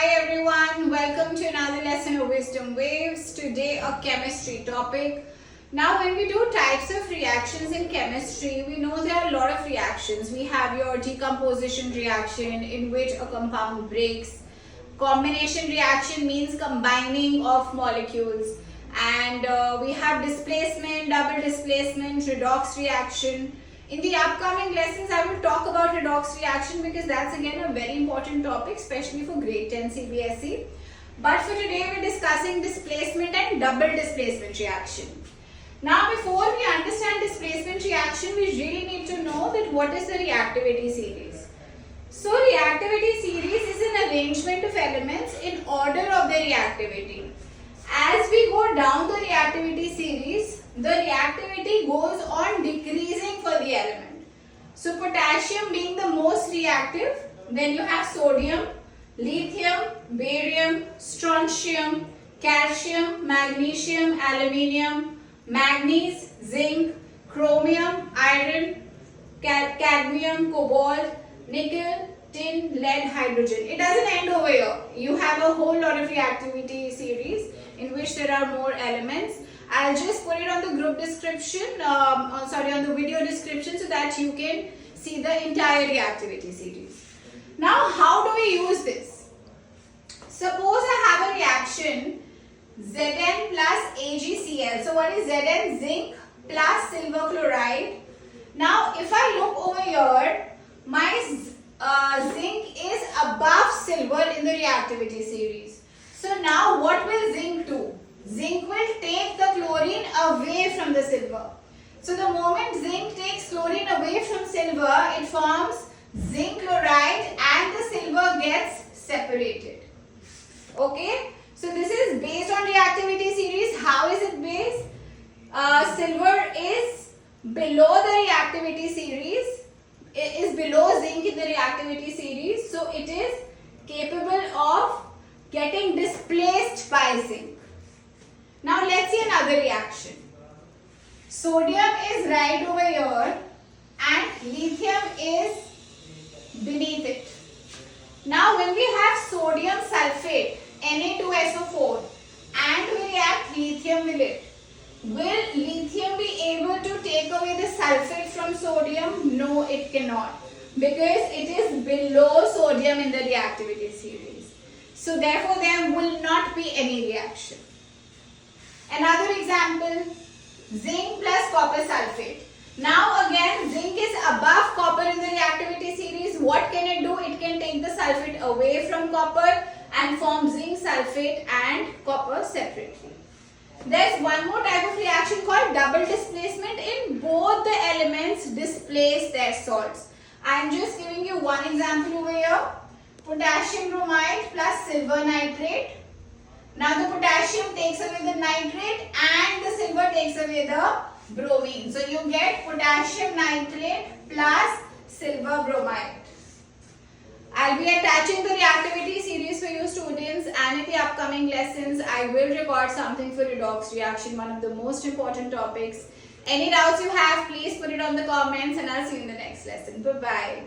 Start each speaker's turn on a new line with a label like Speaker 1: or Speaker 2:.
Speaker 1: everyone, welcome to another lesson of Wisdom Waves. Today a chemistry topic. Now when we do types of reactions in chemistry, we know there are a lot of reactions. We have your decomposition reaction in which a compound breaks. Combination reaction means combining of molecules. And we have displacement, double displacement, redox reaction. In the upcoming lessons, I will talk about redox reaction because that's again a very important topic, especially for grade 10 CBSE. But for today, we're discussing displacement and double displacement reaction. Now, before we understand displacement reaction, we really need to know that what is the reactivity series. So, reactivity series is an arrangement of elements in order of their reactivity. As we go down the reactivity series, the reactivity goes on decreasing for the element. So potassium being the most reactive, then you have sodium, lithium, barium, strontium, calcium, magnesium, aluminium, manganese, zinc, chromium, iron, cadmium, cobalt, nickel, tin, lead, hydrogen. It doesn't end over here. You have a whole lot of reactivity series in which there are more elements. I'll just put it on the group description, on the video description so that you can see the entire reactivity series. Now, how do we use this? Suppose I have a reaction Zn plus AgCl. So what is Zn? Zinc plus silver chloride. Now, if I look over here, my zinc is above silver in the reactivity series. So now what will zinc do? Zinc will take the chlorine away from the silver. So the moment zinc takes chlorine away from silver, it forms zinc chloride and the silver gets separated. Okay? So this is based on reactivity series. How is it based? Silver is below the reactivity series. It is below zinc in the reactivity series. So it is capable of getting displaced by zinc. Now let's see another reaction. Sodium is right over here and lithium is beneath it. Now when we have sodium sulfate, Na2SO4, and we react lithium with it, will lithium be able to take away the sulfate from sodium? No, it cannot, because it is below sodium in the reactivity series. So therefore there will not be any reaction. Another example, zinc plus copper sulfate. Now again, zinc is above copper in the reactivity series. What can it do? It can take the sulfate away from copper and form zinc sulfate and copper separately. There's one more type of reaction called double displacement. In both the elements displace their salts. I'm just giving you one example over here. Potassium bromide plus silver nitrate. Now the potassium takes away the nitrate and the silver takes away the bromine. So you get potassium nitrate plus silver bromide. I'll be attaching the reactivity series for you students, and in the upcoming lessons I will record something for redox reaction, one of the most important topics. Any doubts you have, please put it on the comments and I'll see you in the next lesson. Bye-bye.